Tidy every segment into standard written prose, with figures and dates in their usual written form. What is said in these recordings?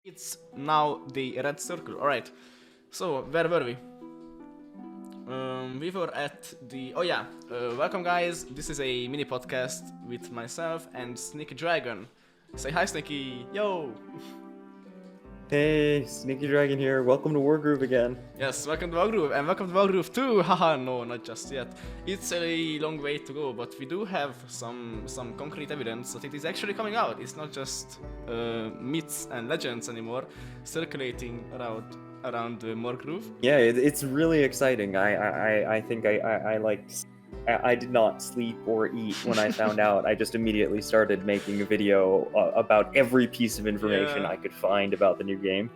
It's now the red circle. Alright. So, where were we? We were at the. Oh, yeah. Welcome, guys. This is a mini podcast with myself and Sneaky Dragon. Say hi, Sneaky. Yo! Hey, Sneaky Dragon here. Welcome to Wargroove again. Yes, welcome to Wargroove, and welcome to Wargroove too. Haha, no, not just yet. It's a long way to go, but we do have some concrete evidence that it is actually coming out. It's not just myths and legends anymore, circulating around Wargroove. Yeah, it's really exciting. I think I did not sleep or eat when I found out. I just immediately started making a video about every piece of information I could find about the new game.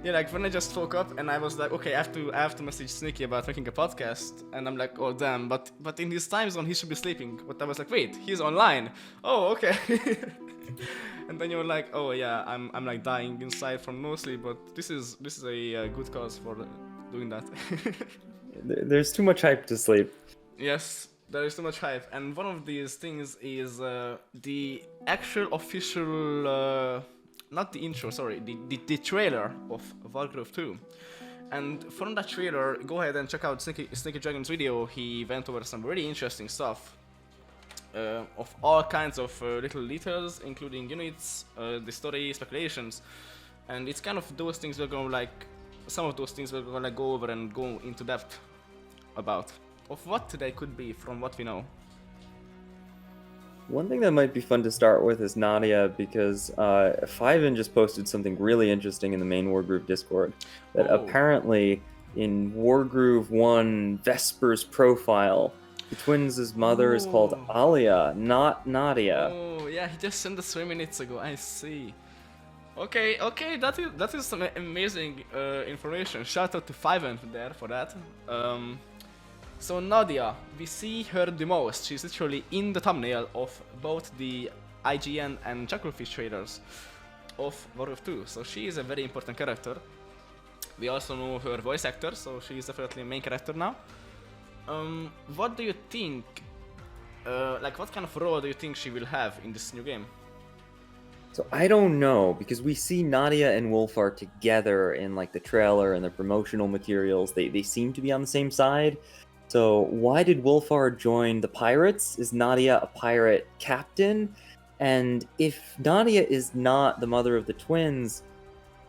Yeah, like when I just woke up and I was like, okay, I have to message Sneaky about making a podcast, and I'm like, oh damn, but in his time zone he should be sleeping. But I was like, wait, he's online. Oh, okay. And then you're like, oh yeah, I'm like dying inside from no sleep, but this is a good cause for doing that. There's too much hype to sleep. Yes, there is too much hype, and one of these things is the actual official, not the intro, sorry, the trailer of Wargroove 2. And from that trailer, go ahead and check out Sneaky Dragon's video. He went over some really interesting stuff of all kinds of little details, including units, the story, speculations, and it's kind of those things we're gonna like. Some of those things we're gonna go over and go into depth about. Of what they could be from what we know. One thing that might be fun to start with is Nadia, because Fiven just posted something really interesting in the main Wargroove Discord. That apparently in Wargroove 1 Vesper's profile, the twins' mother is called Alia, not Nadia. Oh, yeah, he just sent us 3 minutes ago, I see. Okay, that is some amazing information. Shout out to Fiven there for that. So Nadia, we see her the most. She's literally in the thumbnail of both the IGN and Chucklefish trailers of Wargroove 2. So she is a very important character. We also know her voice actor, so she is definitely a main character now. What do you think? Like, what kind of role do you think she will have in this new game? So I don't know, because we see Nadia and Wolfar together in like the trailer and the promotional materials. They seem to be on the same side. So why did Wolfar join the pirates? Is Nadia a pirate captain? And if Nadia is not the mother of the twins,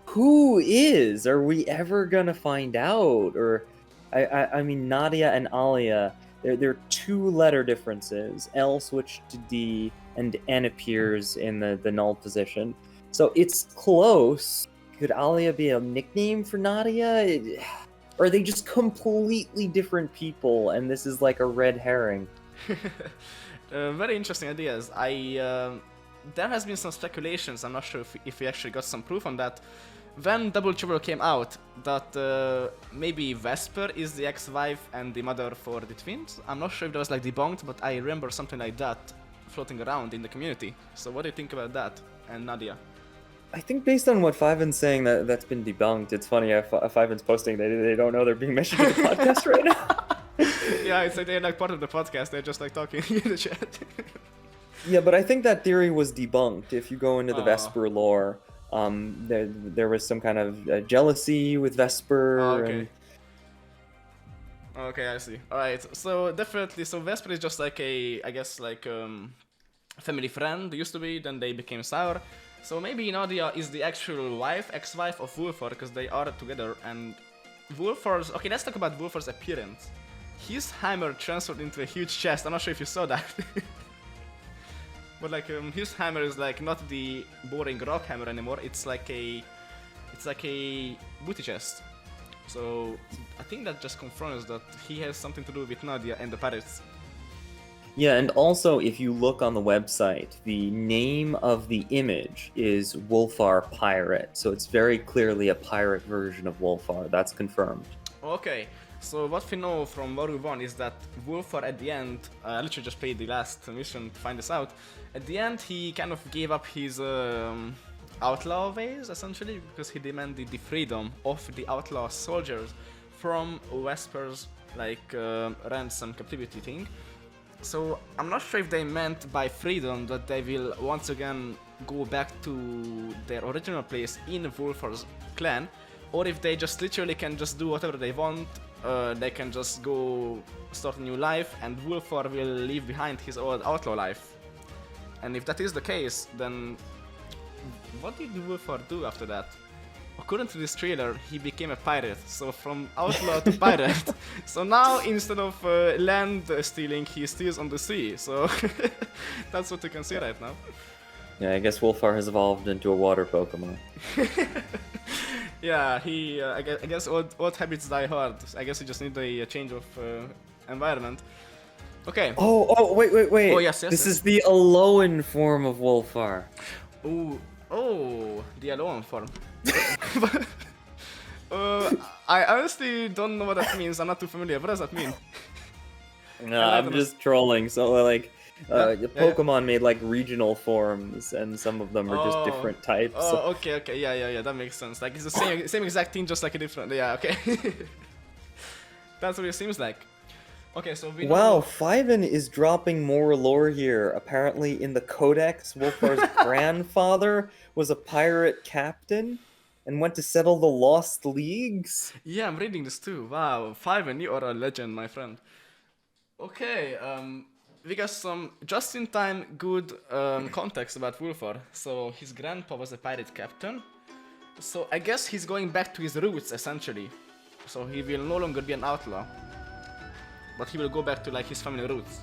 who is? Are we ever gonna find out? Or I mean, Nadia and Alia, there are 2 letter differences. L switched to D, and N appears in the null position. So it's close. Could Alia be a nickname for Nadia? Or are they just completely different people, and this is like a red herring? Very interesting ideas. There has been some speculations. I'm not sure if we actually got some proof on that. When Double Trouble came out, that maybe Vesper is the ex-wife and the mother for the twins. I'm not sure if that was like debunked, but I remember something like that floating around in the community. So what do you think about that and Nadia? I think based on what Fiven's saying, that's been debunked. It's funny, Fiven's posting, they don't know they're being mentioned in the podcast right now. Yeah, it's like they're like part of the podcast, they're just like talking in the chat. Yeah, but I think that theory was debunked. If you go into the Vesper lore, there was some kind of jealousy with Vesper. Okay. And... Okay, I see. Alright, so definitely, so Vesper is just like I guess like family friend, used to be, then they became sour. So maybe Nadia is the actual ex-wife of Wolfar, because they are together, and Wolfar's... Okay, let's talk about Wolfar's appearance. His hammer transferred into a huge chest, I'm not sure if you saw that. But like, his hammer is like not the boring rock hammer anymore, it's like a booty chest. So I think that just confirms that he has something to do with Nadia and the pirates. Yeah, and also, if you look on the website, the name of the image is Wolfar Pirate, so it's very clearly a pirate version of Wolfar. That's confirmed. Okay, so what we know from Wargroove 1 is that Wolfar at the end, I literally just played the last mission to find this out, at the end he kind of gave up his outlaw ways, essentially, because he demanded the freedom of the outlaw soldiers from Vesper's, like, ransom captivity thing. So I'm not sure if they meant by freedom that they will once again go back to their original place in Wolfar's clan, or if they just literally can just do whatever they want. They can just go start a new life, and Wolfar will leave behind his old outlaw life. And if that is the case, then what did Wolfar do after that? According to this trailer, he became a pirate. So from outlaw to pirate. So now instead of land stealing, he steals on the sea. So that's what you can see right now. Yeah, I guess Wolfar has evolved into a water Pokemon. Yeah, he. I guess old habits die hard. I guess you just need a change of environment. Okay. Wait. Oh, yes. This is the Alolan form of Wolfar. Oh, the Alolan form. I honestly don't know what that means. I'm not too familiar. What does that mean? No, I'm just trolling. So Pokemon made like regional forms, and some of them are just different types. Oh, okay, yeah, that makes sense. Like it's the same exact thing, just like a different. Yeah, okay. That's what it seems like. Okay, so we know... Wow, Fiven is dropping more lore here. Apparently, in the Codex, Wolfar's grandfather was a pirate captain and went to settle the Lost Leagues. Yeah, I'm reading this too. Wow, Fiven, you are a legend, my friend. Okay, we got some just-in-time good context about Wolfar. So his grandpa was a pirate captain. So I guess he's going back to his roots, essentially. So he will no longer be an outlaw. But he will go back to like his family roots,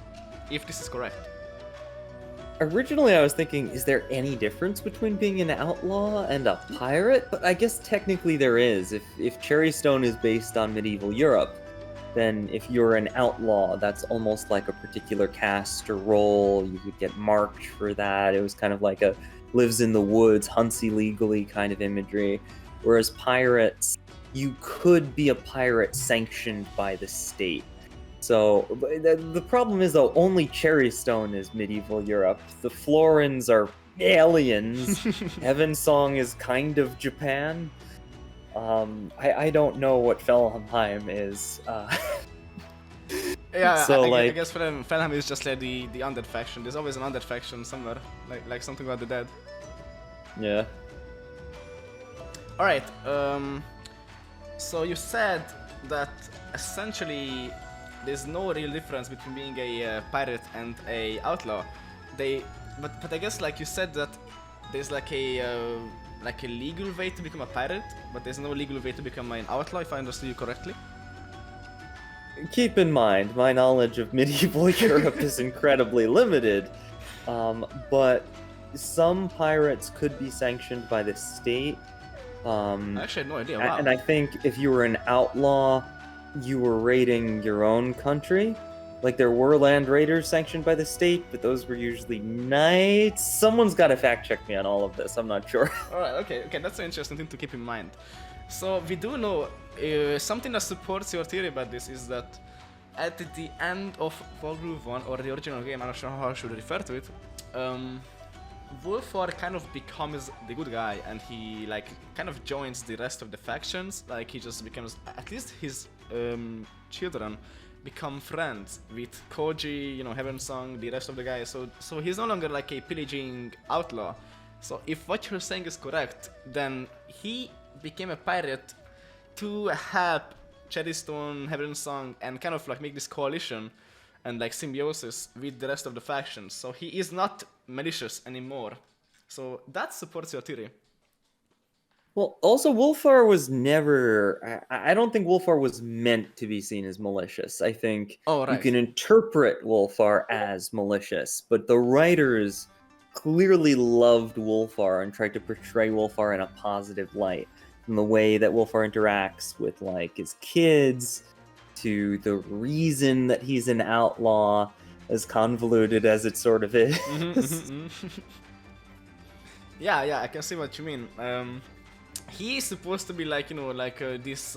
if this is correct. Originally I was thinking, is there any difference between being an outlaw and a pirate? But I guess technically there is. If Cherrystone is based on medieval Europe, then if you're an outlaw, that's almost like a particular caste or role. You could get marked for that. It was kind of like a lives in the woods, hunts illegally kind of imagery. Whereas pirates, you could be a pirate sanctioned by the state. So the problem is though, only Cherrystone is medieval Europe. The Florins are aliens. Heaven Song is kind of Japan. I don't know what Felheim is. Yeah, so I guess Felheim is just like the undead faction. There's always an undead faction somewhere, like something about the dead. Yeah. All right. So you said that essentially there's no real difference between being a pirate and a outlaw. But I guess like you said that there's like a legal way to become a pirate, but there's no legal way to become an outlaw, if I understood you correctly. Keep in mind, my knowledge of medieval Europe is incredibly limited, but some pirates could be sanctioned by the state. I actually had no idea. Wow. And I think if you were an outlaw, you were raiding your own country. Like, there were land raiders sanctioned by the state, but those were usually knights. Someone's got to fact check me on all of this, I'm not sure. Alright, okay, that's an interesting thing to keep in mind. So, we do know, something that supports your theory about this is that at the end of Wargroove 1, or the original game, I'm not sure how I should refer to it, Wolfar kind of becomes the good guy, and he like kind of joins the rest of the factions. Like, he just becomes, at least his children become friends with Koji, Heaven Song, the rest of the guys. So he's no longer like a pillaging outlaw. So if what you're saying is correct, then he became a pirate to help Cherrystone, Heaven Song, and kind of like make this coalition and like symbiosis with the rest of the factions. So he is not malicious anymore. So that supports your theory. Well, also, Wolfar was never... I don't think Wolfar was meant to be seen as malicious. I think you can interpret Wolfar as malicious, but the writers clearly loved Wolfar and tried to portray Wolfar in a positive light. From the way that Wolfar interacts with, like, his kids, to the reason that he's an outlaw, as convoluted as it sort of is. Yeah, I can see what you mean. He is supposed to be like, this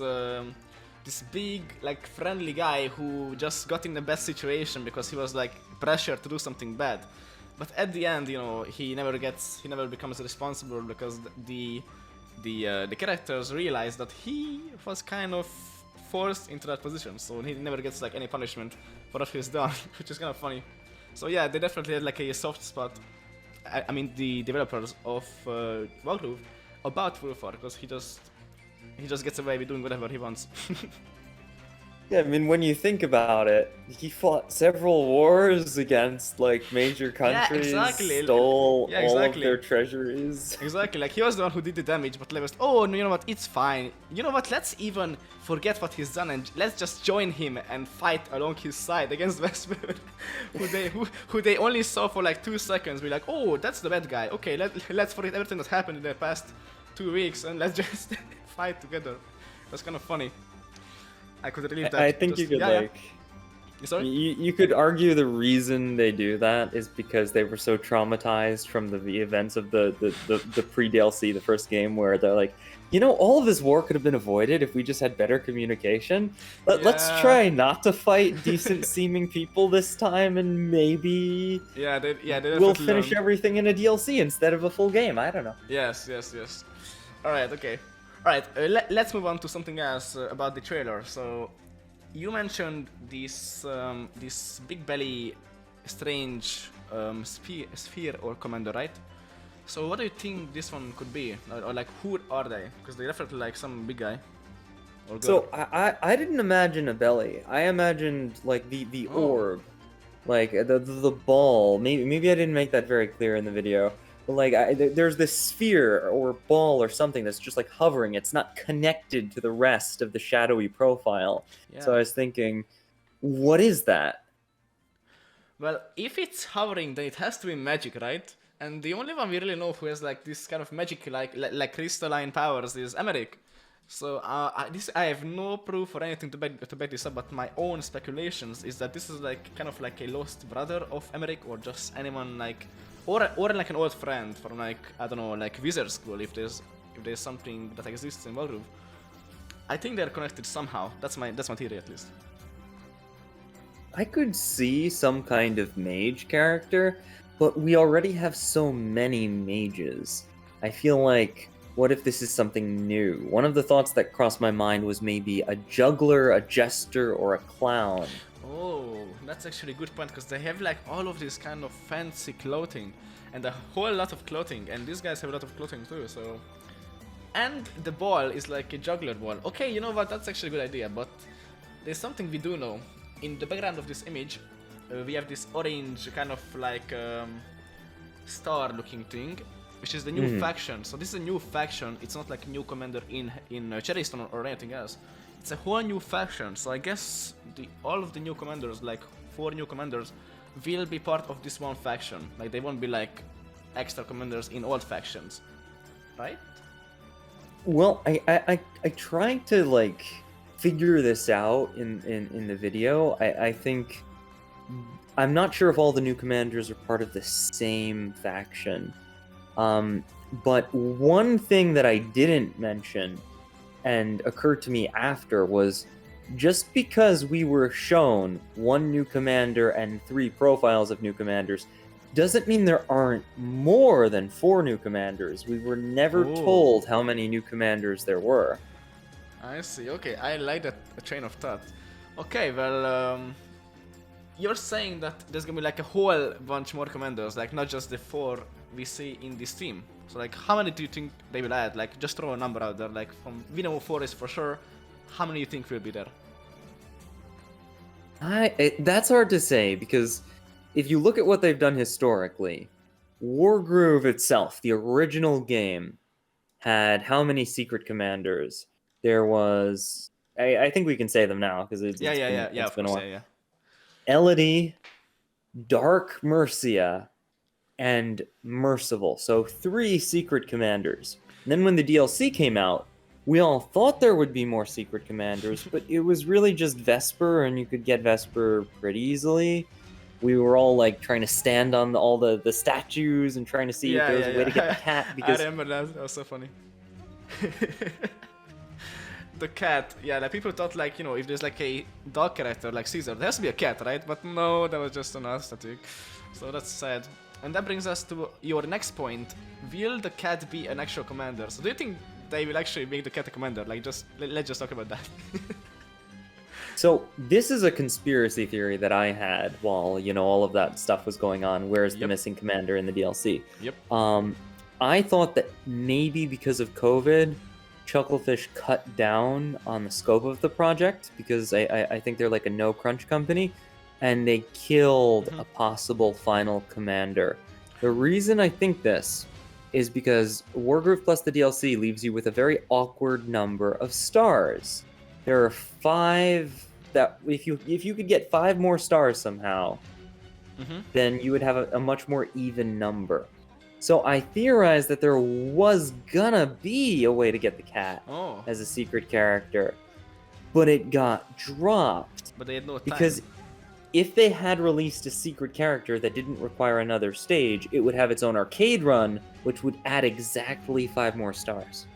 big, like, friendly guy who just got in a bad situation because he was like pressured to do something bad. But at the end, he never becomes responsible because the characters realize that he was kind of forced into that position, so he never gets like any punishment for what he's done, which is kind of funny. So yeah, they definitely had like a soft spot I mean the developers of Wargroove about Wolfar, because he just gets away with doing whatever he wants. Yeah, I mean, when you think about it, he fought several wars against like major Yeah, countries, exactly. stole Yeah, all of exactly. their treasuries. Exactly, like he was the one who did the damage, but Levis, oh, no, you know what, it's fine. You know what, let's even forget what he's done and let's just join him and fight along his side against Vesper, who they only saw for like 2 seconds. We're like, oh, that's the bad guy. Okay, let's forget everything that happened in the past 2 weeks and let's just fight together. That's kind of funny. I could relieve that. I think you could like. Sorry? You could argue the reason they do that is because they were so traumatized from the events of the pre-DLC, the first game, where they're like, you know, all of this war could have been avoided if we just had better communication. Let's try not to fight decent-seeming people this time, and maybe we'll finish everything in a DLC instead of a full game. I don't know. Yes. Alright, okay. Alright, let's move on to something else about the trailer. So, you mentioned this big belly, strange sphere or commander, right? So what do you think this one could be? Or like, who are they? Because they refer to like some big guy. Or so I didn't imagine a belly. I imagined like the orb, like the ball. Maybe I didn't make that very clear in the video. But like, there's this sphere or ball or something that's just like hovering. It's not connected to the rest of the shadowy profile. Yeah. So I was thinking, what is that? Well, if it's hovering, then it has to be magic, right? And the only one we really know who has like this kind of magic, like crystalline powers, is Emmerich. So I have no proof or anything to back this up, but my own speculations is that this is like kind of like a lost brother of Emmerich, or just anyone like. Or like an old friend from like, I don't know, like Wizard School, if there's something that exists in Wargroove. I think they're connected somehow. That's my theory at least. I could see some kind of mage character, but we already have so many mages. I feel like, what if this is something new? One of the thoughts that crossed my mind was maybe a juggler, a jester, or a clown. Oh, that's actually a good point, because they have like all of this kind of fancy clothing and a whole lot of clothing, and these guys have a lot of clothing too, so. And the ball is like a juggler ball. Okay, you know what, that's actually a good idea, but there's something we do know. In the background of this image, we have this orange kind of like star looking thing, which is the new faction. So this is a new faction, it's not like a new commander in Cherrystone or anything else. It's a whole new faction, so I guess all of the new commanders, like 4 new commanders, will be part of this one faction. Like, they won't be like extra commanders in all factions, right? Well, I tried to like figure this out in the video. I think I'm not sure if all the new commanders are part of the same faction. But one thing that I didn't mention and occurred to me after was, just because we were shown 1 new commander and 3 profiles of new commanders doesn't mean there aren't more than 4 new commanders. We were never told how many new commanders there were. I see, okay, I like that train of thought. Okay, well, you're saying that there's gonna be like a whole bunch more commanders, like not just the 4 we see in this team. So like, how many do you think they will add? Like, just throw a number out there, like from we know 4 is for sure. How many do you think will be there? That's hard to say, because if you look at what they've done historically, Wargroove itself, the original game, had how many secret commanders? There was, I think we can say them now, because it's been a while. Yeah. Elodie, Dark Mercia, and Merciful. So 3 secret commanders. And then when the DLC came out, we all thought there would be more secret commanders, but it was really just Vesper, and you could get Vesper pretty easily. We were all like trying to stand on all the statues and trying to see if there was a way to get the cat. Because I remember that was so funny. The cat, yeah, like people thought like, you know, if there's like a dog character like Caesar, there has to be a cat, right? But no, that was just an aesthetic. So that's sad. And that brings us to your next point. Will the cat be an actual commander? So do you think they will actually make the cat a commander? Like, let's just talk about that. So this is a conspiracy theory that I had while, all of that stuff was going on. Where's the Yep. missing commander in the DLC? Yep. I thought that maybe because of COVID, Chucklefish cut down on the scope of the project because I think they're like a no crunch company, and they killed Mhm. a possible final commander. The reason I think this is because Wargroove plus the DLC leaves you with a very awkward number of stars. There are 5 that if you could get 5 more stars somehow, Mhm. then you would have a much more even number. So I theorized that there was gonna be a way to get the cat Oh, as a secret character, but it got dropped but they had no because time. if they had released a secret character that didn't require another stage, it would have its own arcade run, which would add exactly 5 more stars.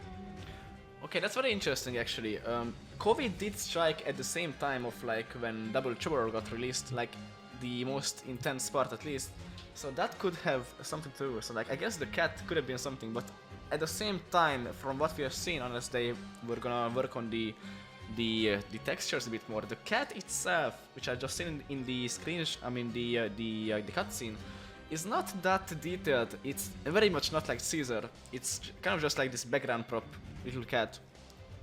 Okay, that's very interesting actually. COVID did strike at the same time of like when Double Trouble got released, like the most intense part at least. So that could have something to do. So like I guess the cat could have been something, but at the same time, from what we have seen, unless they were gonna work on the textures a bit more, the cat itself, which I just seen in the screen, I mean the cutscene, is not that detailed. It's very much not like Caesar. It's kind of just like this background prop little cat,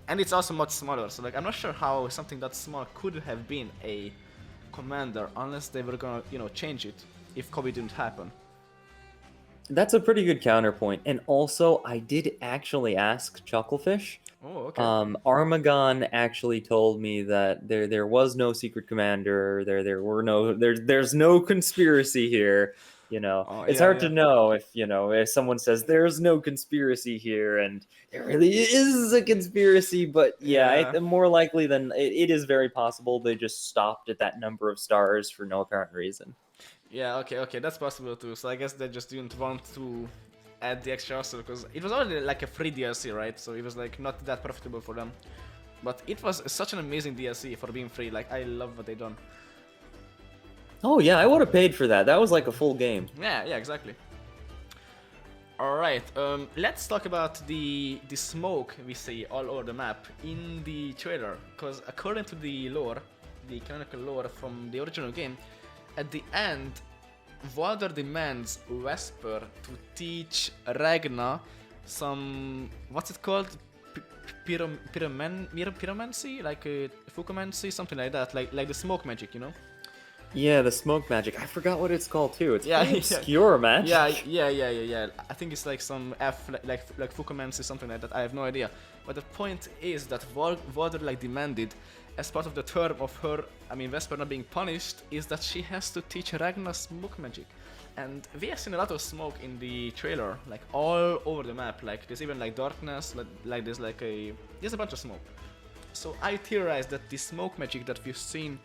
and it's also much smaller. So like I'm not sure how something that small could have been a commander unless they were gonna change it if COVID didn't happen. That's a pretty good counterpoint. And also, I did actually ask Chucklefish. Oh, okay. Armagon actually told me that there was no secret commander. There's no conspiracy here. Oh It's yeah, hard to yeah, know if someone says there's no conspiracy here and there really is a conspiracy. But yeah, yeah. more likely than it is very possible they just stopped at that number of stars for no apparent reason. Yeah, okay, okay, that's possible too. So I guess they just didn't want to add the extra hustle because it was already like a free DLC, right? So it was like not that profitable for them. But it was such an amazing DLC for being free. Like I love what they done. Oh yeah, I would have paid for that. That was like a full game. Yeah, yeah, exactly. All right, let's talk about the smoke we see all over the map in the trailer. Because according to the lore, the canonical lore from the original game, at the end, Valder demands Vesper to teach Ragna some, what's it called? Pyromancy? Like Fukomancy? Something like that. Like the smoke magic, you know? Yeah, the smoke magic. I forgot what it's called too. It's Yeah, pretty obscure magic. yeah. I think it's like some F, like Fukomancy, something like that. I have no idea. But the point is that Valder like demanded, as part of the term of her, I mean Vesper not being punished, is that she has to teach Ragnar smoke magic. And we have seen a lot of smoke in the trailer, like all over the map. Like there's even like darkness, like there's a bunch of smoke. So I theorized that the smoke magic that we've seen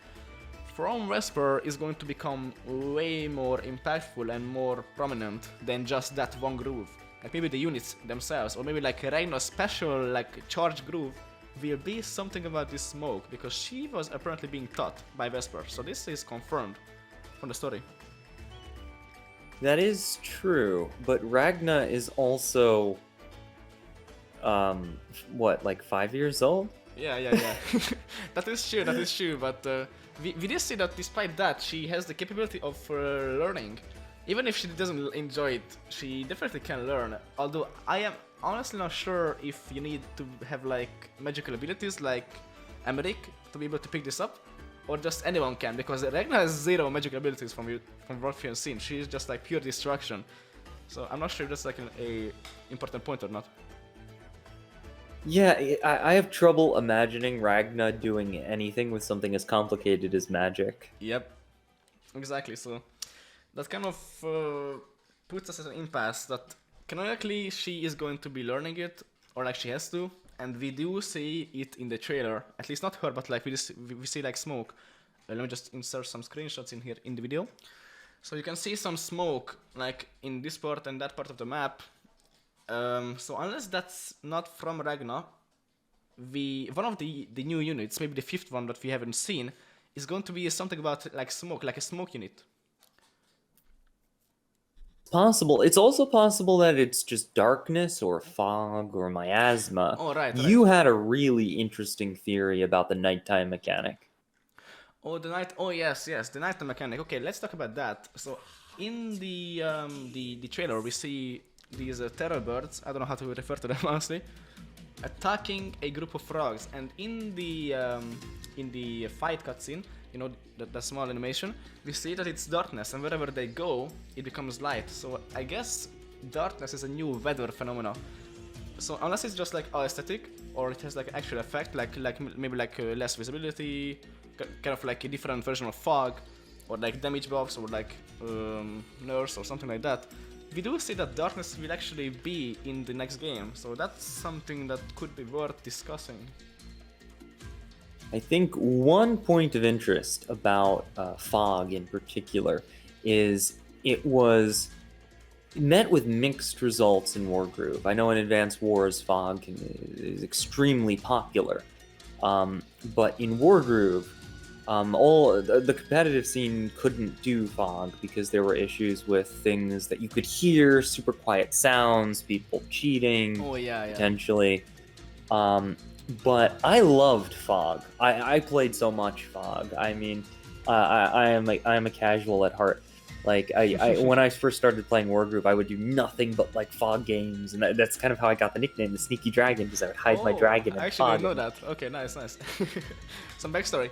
from Vesper is going to become way more impactful and more prominent than just that one groove. Like maybe the units themselves, or maybe like Reina's special like charge groove will be something about this smoke, because she was apparently being taught by Vesper. So this is confirmed from the story. That is true, but Ragna is also what, like 5 years old? Yeah. That is true, but we did see that despite that, she has the capability of learning. Even if she doesn't enjoy it, she definitely can learn. Although I am honestly not sure if you need to have like magical abilities like Emmerich to be able to pick this up, or just anyone can, because Ragnar has 0 magical abilities from what we have seen. She's just like pure destruction. So I'm not sure if that's like a important point or not. Yeah, I have trouble imagining Ragna doing anything with something as complicated as magic. Yep, exactly. So that kind of puts us at an impasse that canonically she is going to be learning it, or like she has to, and we do see it in the trailer. At least not her, but like we see like smoke. Let me just insert some screenshots in here in the video. So you can see some smoke like in this part and that part of the map. So unless that's not from Ragnar, one of the new units, maybe the 5th one that we haven't seen, is going to be something about like smoke, like a smoke unit. Possible. It's also possible that it's just darkness or fog or miasma. Oh, right. You had a really interesting theory about the nighttime mechanic. Oh, the night. Oh, yes, yes, the night mechanic. Okay, let's talk about that. So, in the trailer, we see these terror birds. I don't know how to refer to them honestly, attacking a group of frogs. And in the fight cutscene, you know, the small animation, we see that it's darkness, and wherever they go, it becomes light. So I guess darkness is a new weather phenomena. So unless it's just like aesthetic, or it has like actual effect, maybe like less visibility, kind of like a different version of fog, or like damage buffs, or like nurse or something like that. We do see that darkness will actually be in the next game, so that's something that could be worth discussing. I think one point of interest about Fog in particular is it was met with mixed results in Wargroove. I know in Advanced Wars, Fog is extremely popular, but in Wargroove, all the competitive scene couldn't do Fog because there were issues with things that you could hear, super quiet sounds, people cheating, Oh yeah, yeah. potentially. But I loved Fog. I played so much Fog. I mean, I am a casual at heart. Like I when I first started playing Wargroove, I would do nothing but like Fog games, and that's kind of how I got the nickname, the Sneaky Dragon, because I would hide my dragon in I actually Fog. didn't know that. Okay, nice, nice. Some backstory.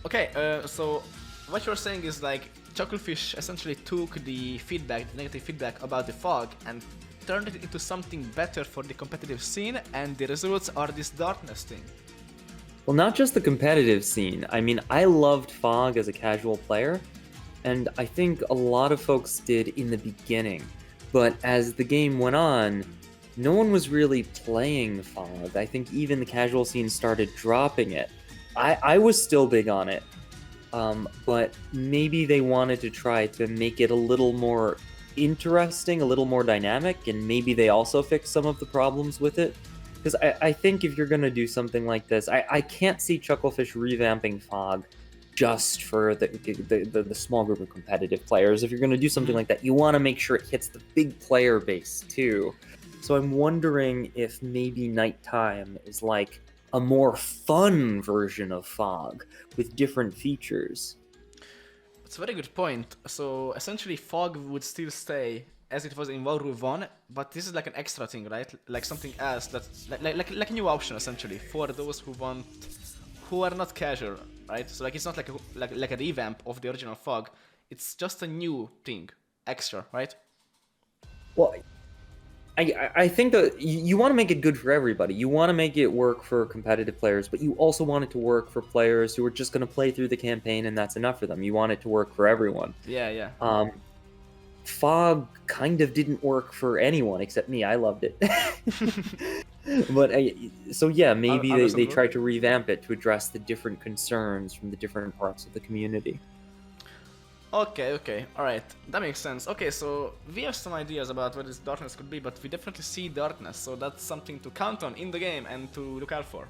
Okay, so what you're saying is like Chucklefish essentially took the feedback, the negative feedback about the fog, and turned it into something better for the competitive scene, and the results are this darkness thing. Well, not just the competitive scene. I mean, I loved Fog as a casual player, and I think a lot of folks did in the beginning. But as the game went on, no one was really playing Fog. I think even the casual scene started dropping it. I was still big on it, but maybe they wanted to try to make it a little more interesting, a little more dynamic, and maybe they also fixed some of the problems with it. Because I think if you're going to do something like this, I can't see Chucklefish revamping Fog just for the small group of competitive players. If you're going to do something like that, you want to make sure it hits the big player base too. So I'm wondering if maybe Nighttime is like a more fun version of Fog with different features. It's a very good point. So essentially fog would still stay as it was in Wargroove 1, but this is like an extra thing, right? Like something else that's like a new option essentially for those who are not casual, right? So like it's not like a revamp of the original fog. It's just a new thing, extra, right? Well, I think that you want to make it good for everybody. You want to make it work for competitive players, but you also want it to work for players who are just going to play through the campaign and that's enough for them. You want it to work for everyone. Yeah, yeah. Fog kind of didn't work for anyone except me. I loved it. But so yeah, maybe they tried to revamp it to address the different concerns from the different parts of the community. Okay, alright, that makes sense. Okay, so we have some ideas about what this darkness could be, but we definitely see darkness, so that's something to count on in the game and to look out for.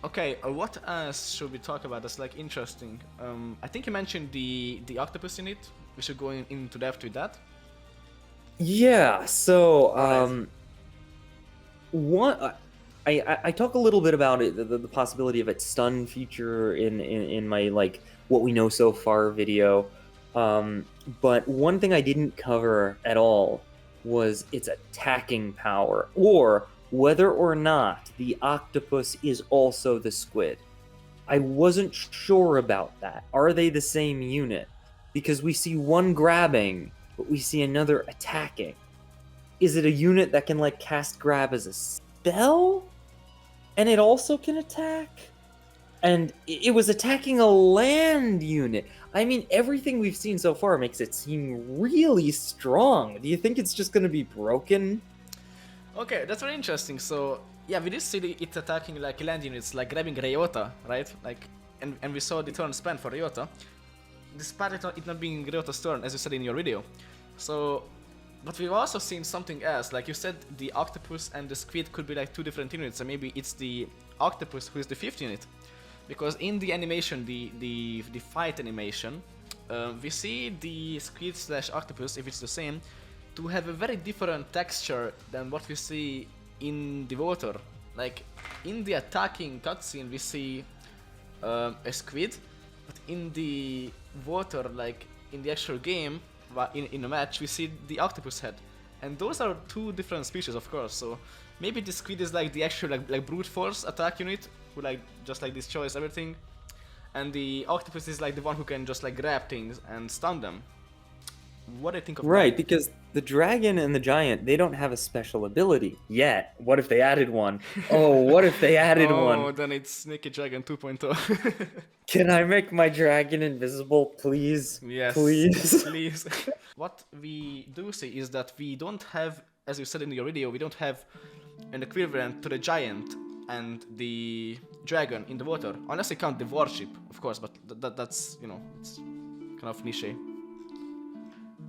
Okay, what else should we talk about that's like interesting? I think you mentioned the octopus in it. We should go into depth with that. Yeah, so I talk a little bit about it, the possibility of its stun feature in my like what we know so far video. But one thing I didn't cover at all was its attacking power, or whether or not the octopus is also the squid. I wasn't sure about that. Are they the same unit? Because we see one grabbing, but we see another attacking. Is it a unit that can like cast grab as a spell? And it also can attack? And it was attacking a land unit. I mean, everything we've seen so far makes it seem really strong. Do you think it's just going to be broken? Okay, that's very interesting. So, yeah, we did see it attacking like land units, like grabbing Ryota, right? Like, and we saw the turn spent for Ryota, despite it not being Ryota's turn, as you said in your video. So, but we've also seen something else. Like you said, the octopus and the squid could be like two different units, and maybe it's the octopus who is the fifth unit. Because in the animation, the fight animation, we see the squid / octopus, if it's the same, to have a very different texture than what we see in the water. Like in the attacking cutscene, we see a squid But in the water, like in the actual game, in a match, we see the octopus head. And those are two different species, of course, so maybe the squid is like the actual like brute force attack unit, who like just like destroys everything. And the octopus is like the one who can just like grab things and stun them. What do you think of Right, that? because the dragon and the giant, they don't have a special ability yet. What if they added one? Oh, what if they added one? Oh, then it's Sneaky Dragon 2.0. Can I make my dragon invisible, please? Yes, Please? please. What we do see is that we don't have, as you said in your video, we don't have an equivalent to the giant and the dragon in the water, unless you count the warship, of course. But that's, you know, it's kind of niche.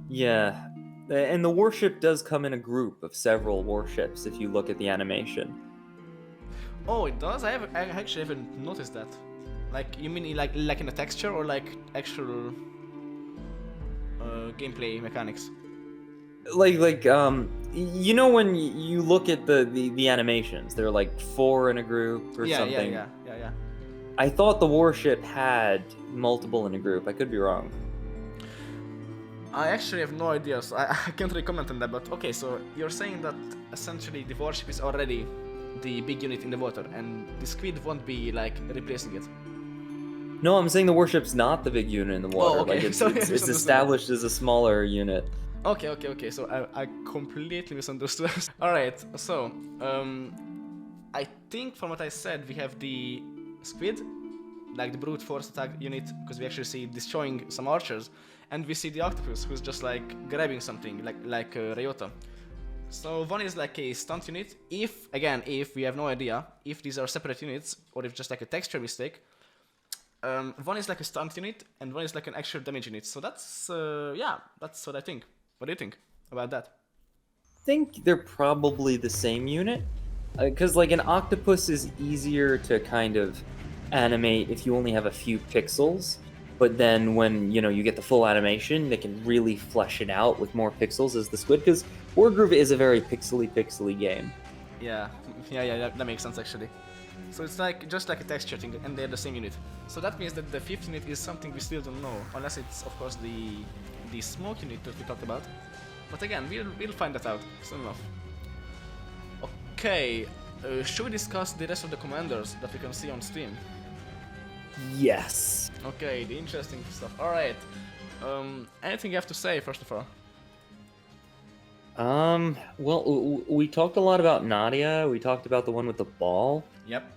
Yeah. And the warship does come in a group of several warships if you look at the animation. Oh, it does. I actually haven't noticed that. Like, you mean like in the texture or like actual gameplay mechanics? Like you know when you look at the animations, they're like 4 in a group or something. Yeah. I thought the warship had multiple in a group. I could be wrong. I actually have no idea, so I can't really comment on that, but okay, so you're saying that essentially the warship is already the big unit in the water, and the squid won't be, like, replacing it. No, I'm saying the warship's not the big unit in the water. Oh, okay. Like, it's, Sorry, I it's misunderstood. established as a smaller unit. Okay, so I completely misunderstood. Alright, so, I think from what I said, we have the squid, like the brute force attack unit, because we actually see destroying some archers, and we see the octopus, who's just like grabbing something, like Ryota. So one is like a stunt unit, if we have no idea if these are separate units, or if just like a texture mistake. One is like a stunt unit, and one is like an actual damage unit, so that's, yeah, that's what I think. What do you think about that? I think they're probably the same unit. Because, like, an octopus is easier to kind of animate if you only have a few pixels. But then when, you get the full animation, they can really flesh it out with more pixels as the squid. Because Wargroove is a very pixely game. Yeah, that makes sense actually. So it's like just like a texture thing, and they're the same unit. So that means that the fifth unit is something we still don't know, unless it's of course the smoke unit that we talked about. But again, we'll find that out soon enough. Okay, should we discuss the rest of the commanders that we can see on Steam? Yes. Okay, the interesting stuff. All right. Anything you have to say first of all? Well, we talked a lot about Nadia. We talked about the one with the ball. Yep.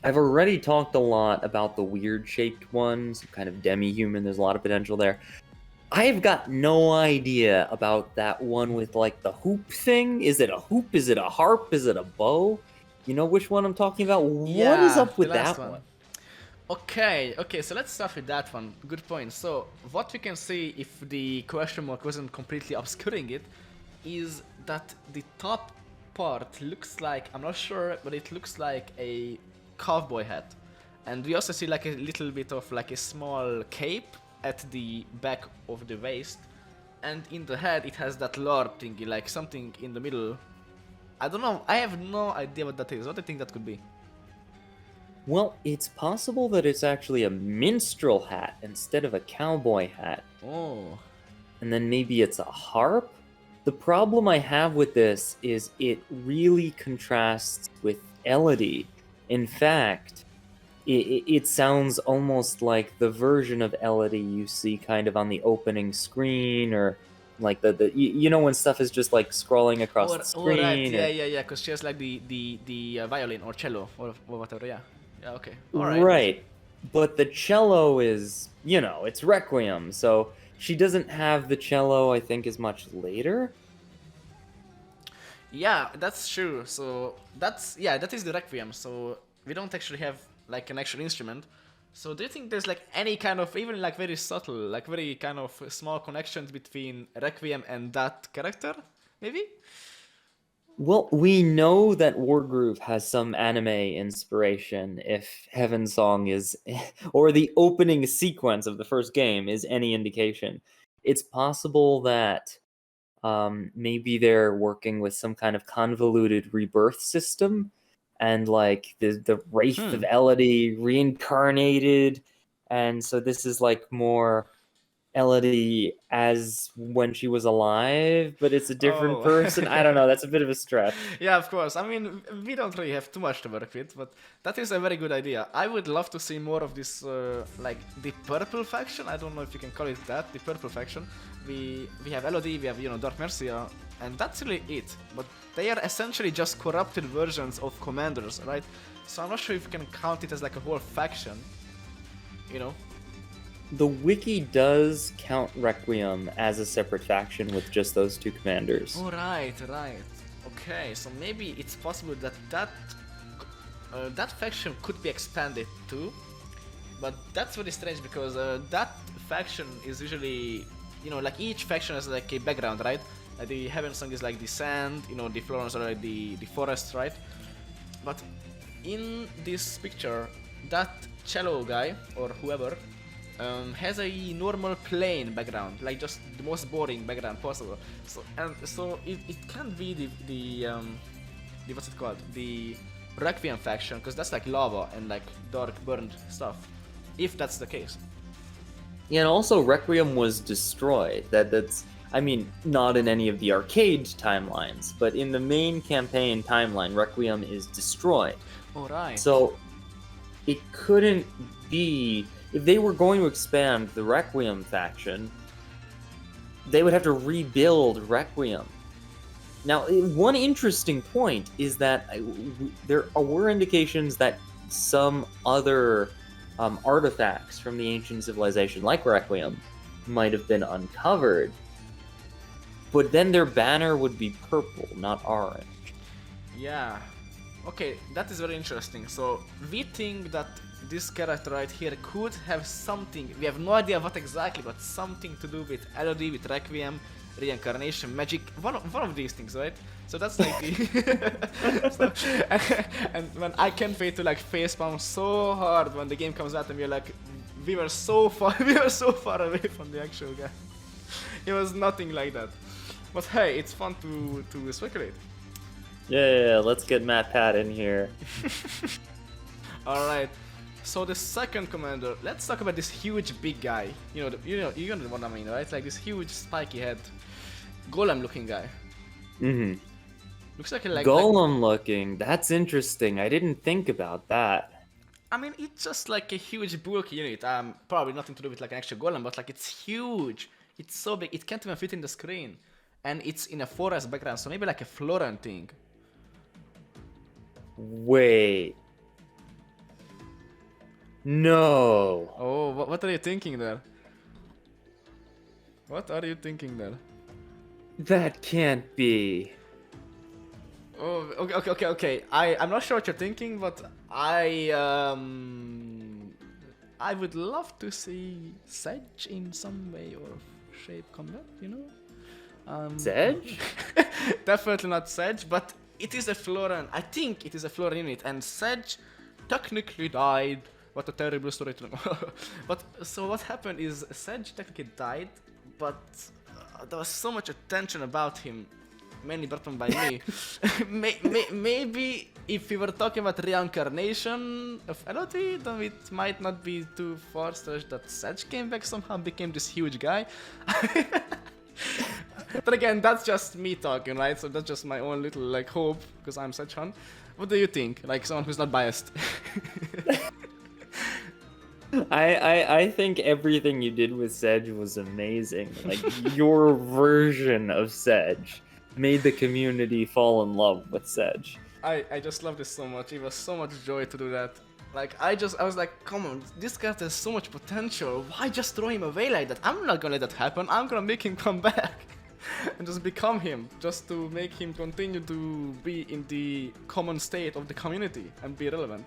I've already talked a lot about the weird-shaped one, some kind of demi-human. There's a lot of potential there. I've got no idea about that one with, like, the hoop thing. Is it a hoop? Is it a harp? Is it a bow? You know which one I'm talking about? Yeah, what is up with the last that one? Okay, so let's start with that one. Good point. So, what we can see, if the question mark wasn't completely obscuring it, is that the top part looks like, I'm not sure, but it looks like a cowboy hat. And we also see like a little bit of like a small cape at the back of the waist. And in the head it has that lord thingy, like something in the middle. I don't know, I have no idea what that is. What do you think that could be? Well, it's possible that it's actually a minstrel hat instead of a cowboy hat. Oh. And then maybe it's a harp? The problem I have with this is it really contrasts with Elodie. In fact, it sounds almost like the version of Elodie you see kind of on the opening screen, or like you know when stuff is just like scrolling across the screen. Right, yeah, because she has like the violin or cello or whatever, yeah. Yeah, okay. Alright. Right. But the cello is, it's Requiem, so she doesn't have the cello, I think, as much later. Yeah, that's true. So that is the Requiem. So we don't actually have like an actual instrument. So do you think there's like any kind of, even like very subtle, like very kind of small connections between Requiem and that character? Maybe? Well, we know that Wargroove has some anime inspiration, if Heaven Song is, or the opening sequence of the first game is any indication. It's possible that maybe they're working with some kind of convoluted rebirth system, and like the Wraith of Elodie reincarnated and so this is like more Elodie as when she was alive, but it's a different Oh. person. I don't know. That's a bit of a stretch. Yeah, of course. I mean, we don't really have too much to work with, but that is a very good idea. I would love to see more of this, like the purple faction. I don't know if you can call it that, the purple faction. We have Elodie, we have Dark Mercia, and that's really it. But they are essentially just corrupted versions of commanders, right? So I'm not sure if you can count it as like a whole faction. You know? The wiki does count Requiem as a separate faction with just those two commanders. Oh, right. Okay, so maybe it's possible that that faction could be expanded too. But that's very strange because that faction is usually, like each faction has like a background, right? Like the Heaven Song is like the sand, the Florence are like the forest, right? But in this picture, that cello guy or whoever has a normal plain background, like just the most boring background possible. So it can't be the what's it called? The Requiem faction, because that's like lava and like dark burned stuff. If that's the case. Yeah, and also Requiem was destroyed. That's I mean, not in any of the arcade timelines, but in the main campaign timeline, Requiem is destroyed. Alright. So it couldn't be if they were going to expand the Requiem faction, they would have to rebuild Requiem. Now, one interesting point is that there were indications that some other artifacts from the ancient civilization, like Requiem, might have been uncovered, but then their banner would be purple, not orange. Yeah. Okay, that is very interesting. So we think that this character right here could have something, we have no idea what exactly, but something to do with Elodie, with Requiem, reincarnation, magic, one of these things, right? So that's like the and when I can't wait to like facepalm so hard when the game comes out and we're like, we were so far away from the actual guy. It was nothing like that. But hey, it's fun to speculate. Yeah, let's get Matt Pat in here. Alright, so the second commander, let's talk about this huge big guy. You know what I mean, right? Like this huge spiky head, golem looking guy. Mm-hmm. Looks like a golem looking. That's interesting. I didn't think about that. I mean, it's just like a huge bulky unit. Probably nothing to do with like an actual golem, but like it's huge. It's so big, it can't even fit in the screen. And it's in a forest background, so maybe like a Floran thing. Wait. No. Oh, what are you thinking there? What are you thinking there? That can't be. Oh, okay. I'm not sure what you're thinking, but I would love to see Sedge in some way or shape come back, Sedge? Definitely not Sedge, but it is a Floran. I think it is a Floran unit, and Sedge technically died. What a terrible story to know. But so what happened is Sedge technically died, but there was so much attention about him, mainly brought on by me. Maybe if we were talking about reincarnation of Elodie, then it might not be too far-stretched that Sedge came back somehow, became this huge guy. But again, that's just me talking, right? So that's just my own little like hope, because I'm Sedge Hunt. What do you think? Like someone who's not biased. I think everything you did with Sedge was amazing. Like your version of Sedge made the community fall in love with Sedge. I just love this so much. It was so much joy to do that. Like I was like, come on, this guy has so much potential. Why just throw him away like that? I'm not gonna let that happen. I'm gonna make him come back and just become him, just to make him continue to be in the common state of the community and be relevant.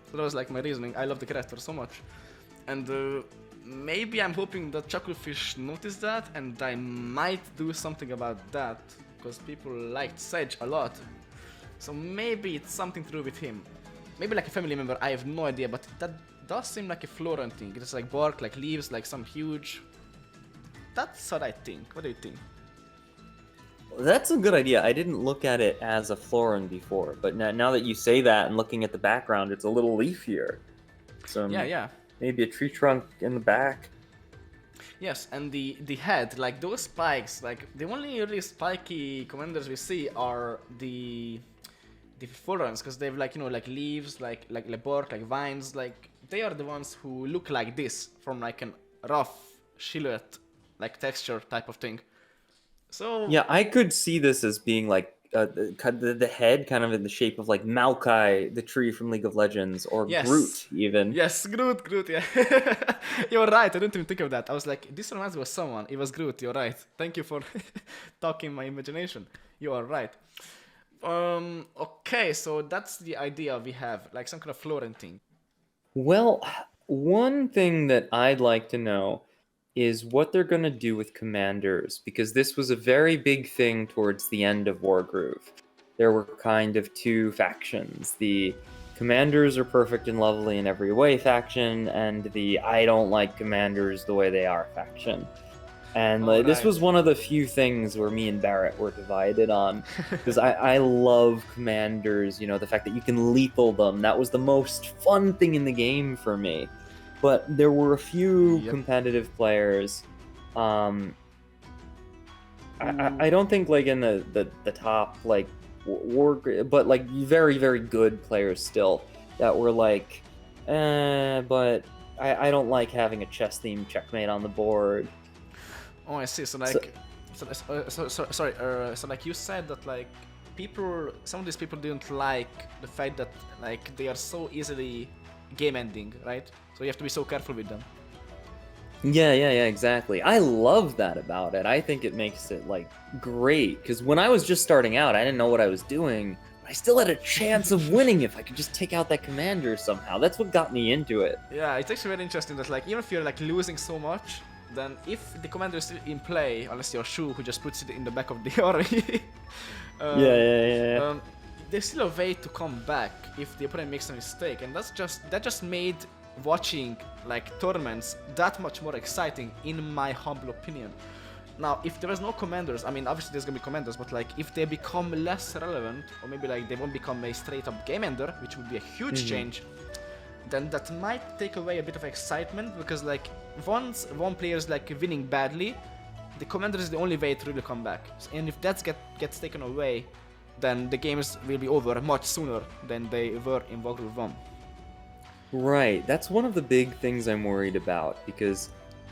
So that was like my reasoning. I love the character so much, and maybe I'm hoping that Chucklefish noticed that, and I might do something about that because people liked Sedge a lot. So maybe it's something to do with him. Maybe like a family member, I have no idea, but that does seem like a Floran thing. It's like bark, like leaves, like some huge... That's what I think. What do you think? That's a good idea. I didn't look at it as a Floran before, but now that you say that and looking at the background, it's a little leafier. So Yeah. maybe a tree trunk in the back. Yes, and the head, like those spikes, like the only really spiky commanders we see are the full runs, because they have like like leaves, like bark, like vines, like they are the ones who look like this from like an rough silhouette, like texture type of thing. So Yeah, I could see this as being like the head kind of in the shape of like Maokai, the tree from League of Legends, or yes, Groot even. yes, Groot, yeah. You're right. I didn't even think of that. I was like, this reminds me of someone. It was Groot. You're right. Thank you for talking my imagination. You are right. Okay, so that's the idea we have, like some kind of Florent thing. Well, one thing that I'd like to know is what they're going to do with commanders, because this was a very big thing towards the end of Wargroove. There were kind of two factions. The commanders are perfect and lovely in every way faction, and the I don't like commanders the way they are faction. And this Alright. was one of the few things where me and Barrett were divided on. Because I love commanders, you know, the fact that you can lethal them. That was the most fun thing in the game for me. But there were a few Yep. competitive players. I don't think like in the top like war, but like very very good players still that were like, but I don't like having a chess theme checkmate on the board. Oh, I see. So like, sorry. So like you said that like some of these people didn't like the fact that like they are so easily game ending, right? So you have to be so careful with them. Yeah, exactly. I love that about it. I think it makes it like great because when I was just starting out, I didn't know what I was doing. But I still had a chance of winning if I could just take out that commander somehow. That's what got me into it. Yeah, it's actually very interesting that like even if you're like losing so much, then if the commander is still in play, unless you're Shu who just puts it in the back of the army, Yeah. there's still a way to come back if the opponent makes a mistake, and that just made watching like tournaments that much more exciting in my humble opinion. Now, if there was no commanders, I mean obviously there's gonna be commanders, but like if they become less relevant, or maybe like they won't become a straight up game ender, which would be a huge change, then that might take away a bit of excitement, because like once one player is like winning badly, the commander is the only way to really come back. And if that gets taken away, then the games will be over much sooner than they were in Wargroove 1. Right. That's one of the big things I'm worried about because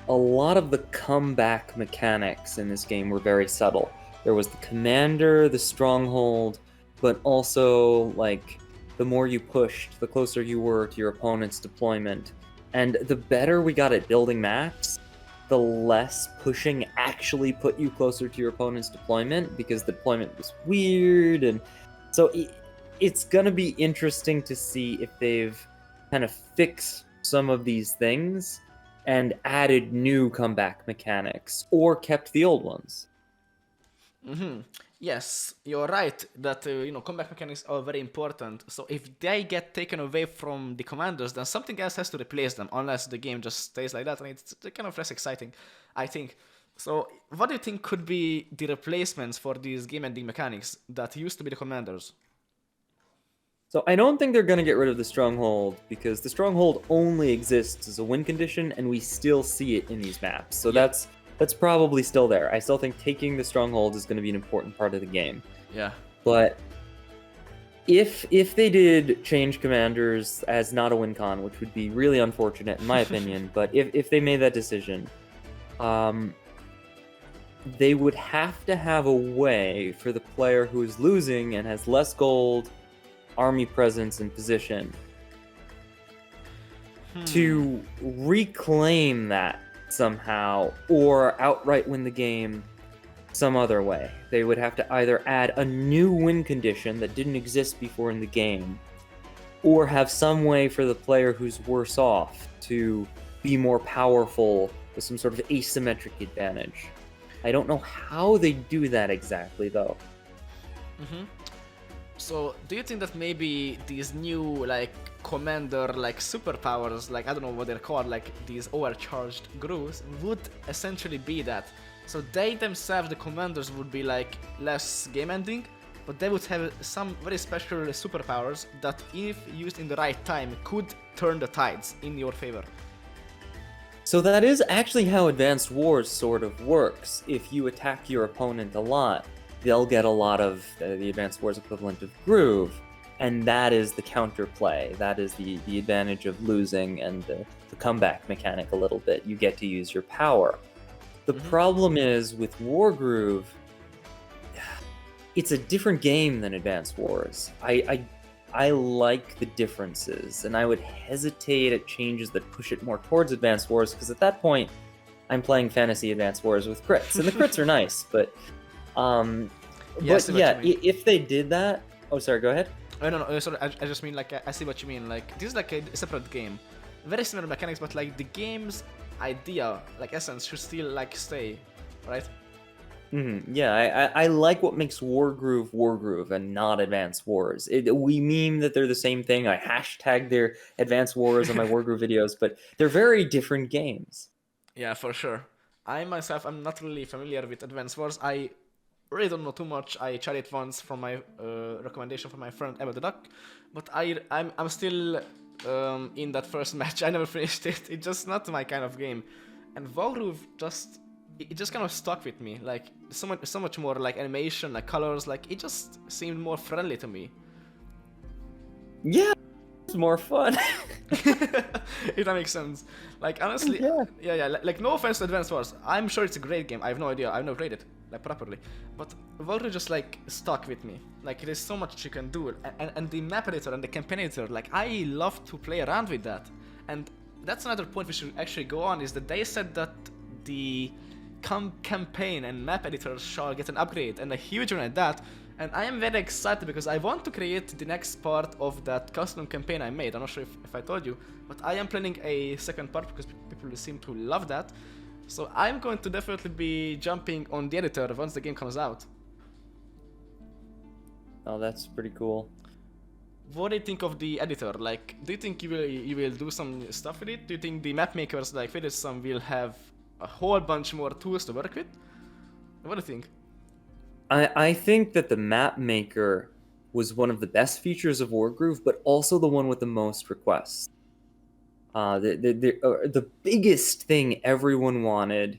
a lot of the comeback mechanics in this game were very subtle. There was the commander, the stronghold, but also like the more you pushed, the closer you were to your opponent's deployment. And the better we got at building maps, the less pushing actually put you closer to your opponent's deployment because the deployment was weird. And so it's going to be interesting to see if they've kind of fixed some of these things and added new comeback mechanics or kept the old ones. Yes, you're right that comeback mechanics are very important. So if they get taken away from the commanders, then something else has to replace them, unless the game just stays like that, and it's kind of less exciting, I think. So what do you think could be the replacements for these game-ending mechanics that used to be the commanders? So I don't think they're going to get rid of the stronghold because the stronghold only exists as a win condition and we still see it in these maps. So Yeah. that's probably still there. I still think taking the stronghold is going to be an important part of the game. Yeah. But if they did change commanders as not a win con, which would be really unfortunate in my opinion, but if they made that decision, they would have to have a way for the player who is losing and has less gold, army presence, and position to reclaim that somehow or outright win the game some other way. They would have to either add a new win condition that didn't exist before in the game or have some way for the player who's worse off to be more powerful with some sort of asymmetric advantage. I don't know how they do that exactly though. So, do you think that maybe these new, like, commander, like, superpowers, like, I don't know what they're called, like, these overcharged grooves, would essentially be that? So they themselves, the commanders, would be, like, less game-ending, but they would have some very special superpowers that, if used in the right time, could turn the tides in your favor. So that is actually how Advanced Wars sort of works. If you attack your opponent a lot, they'll get a lot of the Advanced Wars equivalent of Groove, and that is the counterplay. That is the advantage of losing and the comeback mechanic a little bit. You get to use your power. The problem is with Wargroove, it's a different game than Advanced Wars. I like the differences, and I would hesitate at changes that push it more towards Advanced Wars, because at that point, I'm playing Fantasy Advanced Wars with crits, and the crits are nice, but if they did that... Oh, sorry, go ahead. Oh, no, sorry, I just mean, like, I see what you mean. Like, this is like a separate game. Very similar mechanics, but, like, the game's idea, like, essence, should still, like, stay, right? Yeah, I like what makes Wargroove and not Advanced Wars. We meme that they're the same thing. I hashtag their Advanced Wars on my Wargroove videos, but they're very different games. Yeah, for sure. I myself am not really familiar with Advanced Wars. I really don't know too much. I tried it once from my recommendation from my friend Emma the Duck, but I'm still in that first match. I never finished it. It's just not my kind of game, and Wargroove it just kind of stuck with me. Like so much more like animation, like colors. Like it just seemed more friendly to me. Yeah, it's more fun. If that makes sense. Like honestly, yeah. Like no offense to Advanced Wars, I'm sure it's a great game. I have no idea. I've never played it like properly, but Wargroove just like stuck with me. Like there's so much you can do, and the map editor and the campaign editor. Like I love to play around with that, and that's another point we should actually go on. Is that they said that the campaign and map editors shall get an upgrade, and a huge one at that. And I am very excited because I want to create the next part of that custom campaign I made. I'm not sure if I told you, but I am planning a second part because people seem to love that. So I'm going to definitely be jumping on the editor once the game comes out. Oh, that's pretty cool. What do you think of the editor? Like, do you think you will do some stuff with it? Do you think the map makers like Fiddlesome will have a whole bunch more tools to work with? What do you think? I think that the map maker was one of the best features of Wargroove, but also the one with the most requests. The biggest thing everyone wanted,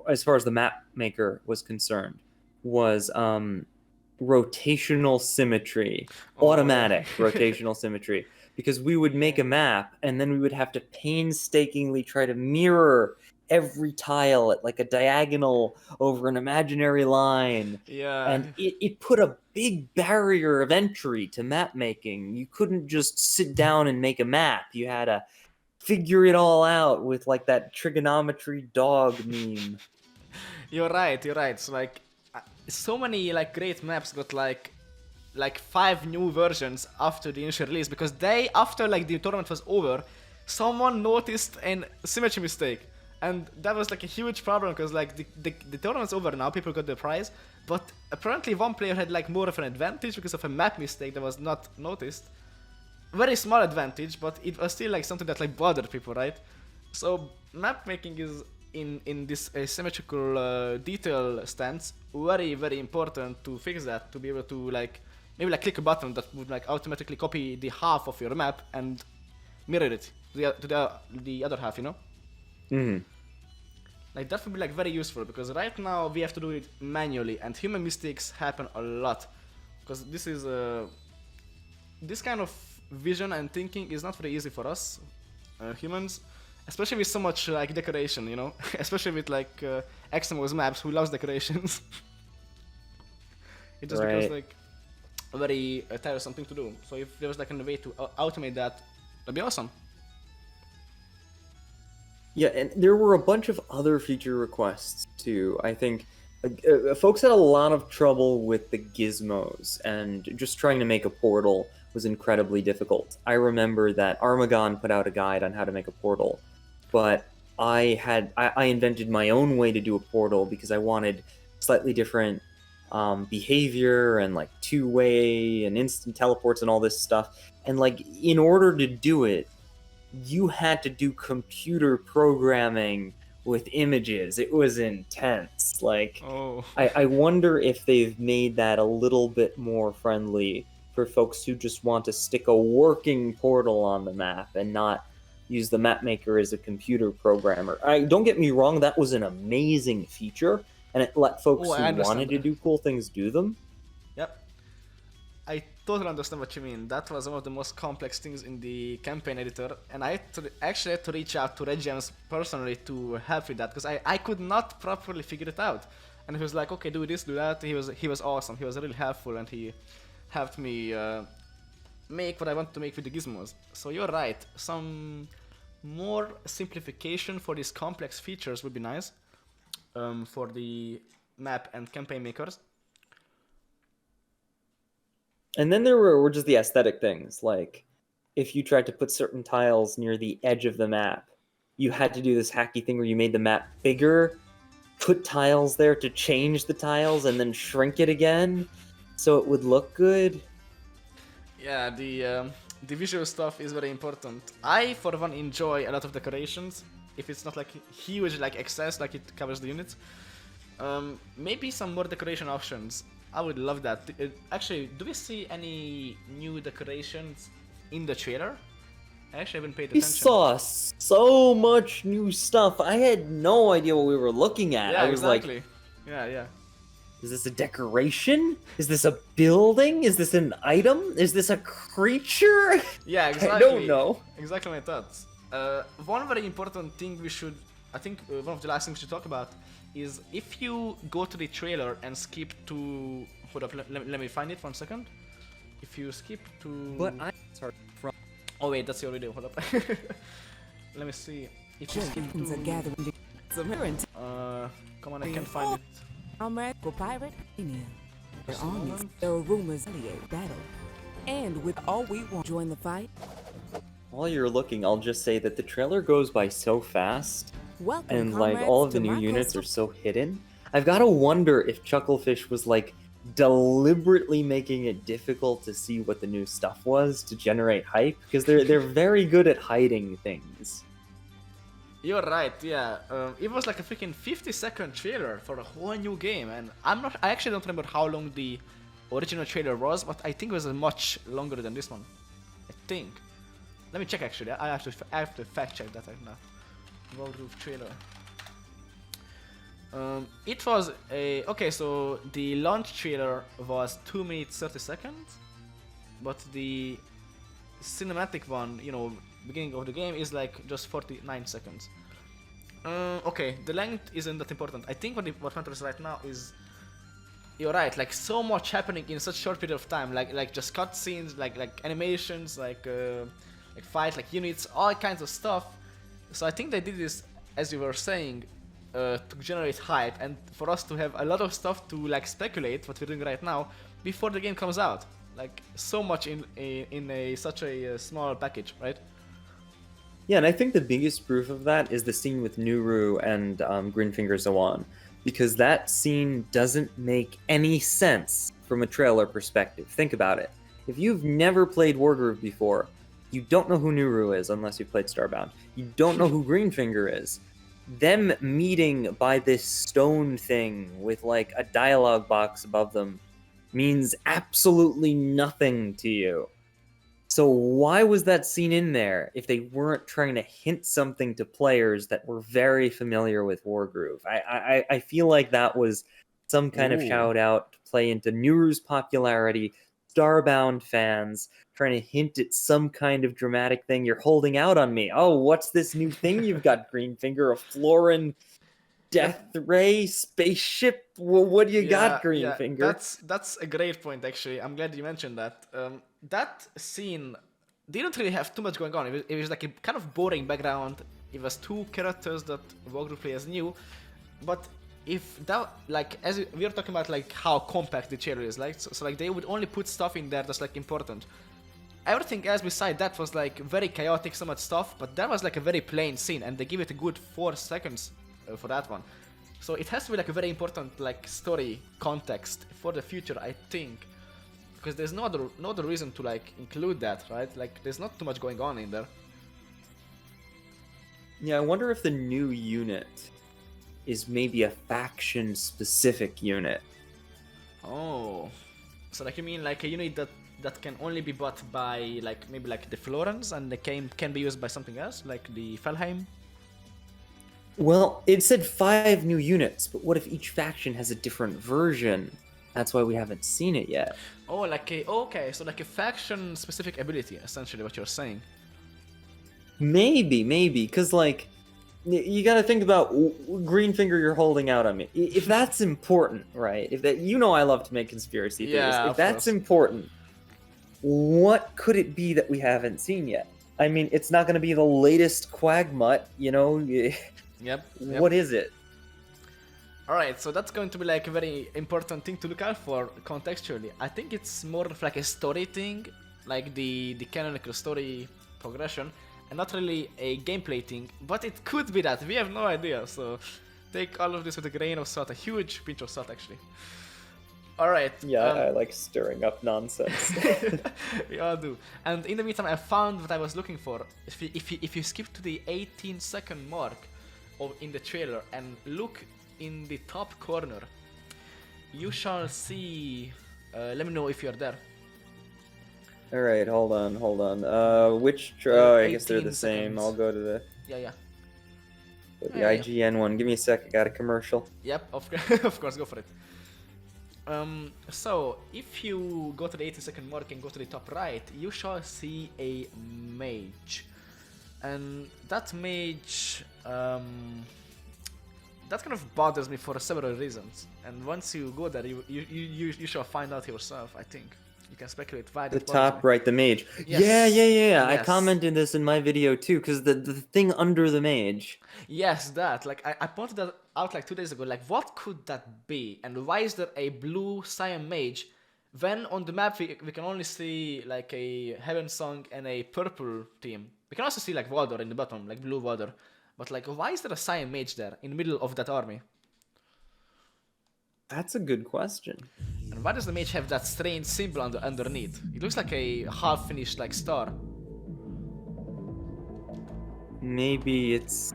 as far as the map maker was concerned, was rotational symmetry, automatic rotational symmetry. Because we would make a map, and then we would have to painstakingly try to mirror every tile at like a diagonal over an imaginary line. Yeah. And it put a big barrier of entry to map making. You couldn't just sit down and make a map. You had to figure it all out with like that trigonometry dog meme. You're right. So like, so many like great maps got like 5 new versions after the initial release, because after like the tournament was over, someone noticed a symmetry mistake. And that was like a huge problem, because like the tournament's over now, people got the prize, but apparently one player had like more of an advantage because of a map mistake that was not noticed. Very small advantage, but it was still like something that like bothered people, right? So map making is in this asymmetrical detail stance very, very important to fix that, to be able to like maybe like click a button that would like automatically copy the half of your map and mirror it to the other half, you know? Like that would be like very useful, because right now we have to do it manually, and human mistakes happen a lot, because this is this kind of vision and thinking is not very easy for us humans, especially with so much like decoration, you know. Especially with like Eximo's maps, who loves decorations. It just becomes like a very tiresome thing to do. So if there was like a way to automate that, that'd be awesome. Yeah, and there were a bunch of other feature requests too. I think folks had a lot of trouble with the gizmos, and just trying to make a portal was incredibly difficult. I remember that Armagon put out a guide on how to make a portal, but I invented my own way to do a portal because I wanted slightly different behavior and like two-way and instant teleports and all this stuff. And like in order to do it, you had to do computer programming with images. It was intense. Like, I wonder if they've made that a little bit more friendly for folks who just want to stick a working portal on the map and not use the map maker as a computer programmer. Don't get me wrong, that was an amazing feature, and it let folks Oh, who I understand. wanted to do cool things do them. Yep. I totally understand what you mean. That was one of the most complex things in the campaign editor, and I actually had to reach out to Regians personally to help with that, because I could not properly figure it out. And he was like, okay, do this, do that. He was awesome. He was really helpful, and he helped me make what I want to make with the gizmos. So you're right. Some more simplification for these complex features would be nice for the map and campaign makers. And then there were just the aesthetic things, like if you tried to put certain tiles near the edge of the map, you had to do this hacky thing where you made the map bigger, put tiles there to change the tiles, and then shrink it again so it would look good. Yeah, the visual stuff is very important. I, for one, enjoy a lot of decorations. If it's not like huge, like excess, like it covers the units. Maybe some more decoration options. I would love that. Actually, do we see any new decorations in the trailer? I actually haven't paid attention. We saw so much new stuff. I had no idea what we were looking at. Yeah, I was exactly. like, Yeah. is this a decoration? Is this a building? Is this an item? Is this a creature? Yeah, exactly. I don't know. Exactly my thoughts. One very important thing we should, I think one of the last things we should talk about is if you go to the trailer and skip to, hold up, let me find it 1 second. If you skip to, But I sorry from. oh wait, that's your video. Hold up. Let me see. If you skip to, come on, I can't find it. Comrade for Pirate Their armies, there are rumors of a battle. And with all we want, join the fight. While you're looking, I'll just say that the trailer goes by so fast, Welcome, and like comrades, all of the to new my units are coastal- so hidden. I've got to wonder if Chucklefish was like deliberately making it difficult to see what the new stuff was to generate hype, because they're very good at hiding things. You're right, yeah. It was like a freaking 50-second trailer for a whole new game, and I actually don't remember how long the original trailer was, but I think it was much longer than this one. I think. Let me check actually. I have to fact check that right now. Wargroove trailer. It was a okay. So the launch trailer was 2 minutes 30 seconds, but the cinematic one, you know, beginning of the game is like just 49 seconds. Okay, the length isn't that important. I think what matters right now is, you're right, like so much happening in such short period of time, like just cutscenes, like animations, like fight, like units, all kinds of stuff. So I think they did this, as you were saying, to generate hype and for us to have a lot of stuff to like speculate what we're doing right now before the game comes out. Like so much in such a small package, right? Yeah, and I think the biggest proof of that is the scene with Nuru and Grinfinger Zawan, because that scene doesn't make any sense from a trailer perspective. Think about it. If you've never played Wargroove before, you don't know who Nuru is unless you played Starbound. You don't know who Greenfinger is. Them meeting by this stone thing with like a dialogue box above them means absolutely nothing to you. So why was that scene in there if they weren't trying to hint something to players that were very familiar with Wargroove? I feel like that was some kind of shout out to play into Nuru's popularity, Starbound fans trying to hint at some kind of dramatic thing. You're holding out on me. Oh, what's this new thing you've got, Greenfinger? A Florin Death Ray spaceship? What do you got, Greenfinger? Yeah, that's a great point actually. I'm glad you mentioned that. That scene didn't really have too much going on. It was like a kind of boring background. It was two characters that Wargroove players knew, but if that, like, as we were talking about, like how compact the trailer is, like so like they would only put stuff in there that's like important. Everything else beside that was like very chaotic, so much stuff, but that was like a very plain scene, and they give it a good 4 seconds for that one. So it has to be like a very important like story context for the future, I think, because there's no other reason to like include that, right? Like there's not too much going on in there. Yeah, I wonder if the new unit is maybe a faction specific unit. Oh, so like you mean like a unit that that can only be bought by like maybe like the Florens, and they can be used by something else, like the Felheim. Well, it said 5 new units, but what if each faction has a different version? That's why we haven't seen it yet. Oh, so like a faction specific ability, essentially what you're saying. Maybe, because like, you gotta think about green finger you're holding out on me. If that's important, right? If that, I love to make conspiracy theories. Yeah, If of that's course. important, what could it be that we haven't seen yet? I mean, it's not gonna be the latest Quagmut, Yep. What is it? Alright, so that's going to be like a very important thing to look out for contextually. I think it's more of like a story thing, like the canonical story progression, and not really a gameplay thing, but it could be that. We have no idea, so take all of this with a grain of salt, a huge pinch of salt actually. Alright. Yeah, I like stirring up nonsense. We all do. And in the meantime, I found what I was looking for. If you skip to the 18-second mark in the trailer and look in the top corner, you shall see. Let me know if you're there. All right, hold on. I guess they're 18 the same. seconds. I'll go to the Yeah. the IGN one. Give me a sec. I got a commercial. Yep. Of course, go for it. So if you go to the 80-second mark and go to the top right, you shall see a mage, and that mage, that kind of bothers me for several reasons. And once you go there, you shall find out yourself. I think you can speculate why. The that bothers top me. right, the mage. Yes. Yeah. I Yes. commented this in my video too, because the thing under the mage. Yes, that. Like, I pointed that out like 2 days ago. Like, what could that be? And why is there a blue Cyan Mage when on the map we can only see like a Heaven Song and a purple team? We can also see like Valdor in the bottom, like blue Valdor. But like, why is there a Cyan Mage there in the middle of that army? That's a good question. And why does the mage have that strange symbol underneath? It looks like a half-finished like star. Maybe it's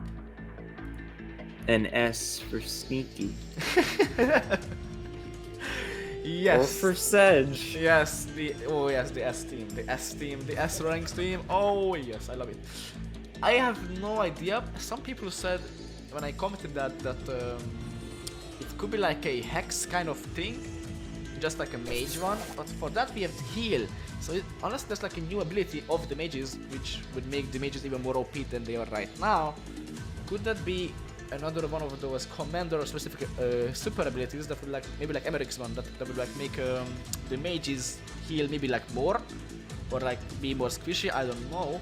an S for sneaky. Yes. Or for Sedge. Yes, the S team, the S ranks team. Oh yes, I love it. I have no idea. Some people said when I commented that it could be like a hex kind of thing, just like a mage one. But for that we have to heal. So unless there's like a new ability of the mages, which would make the mages even more OP than they are right now, could that be another one of those commander specific super abilities that would like maybe like Emeric's one that would like make the mages heal maybe like more or like be more squishy? I don't know,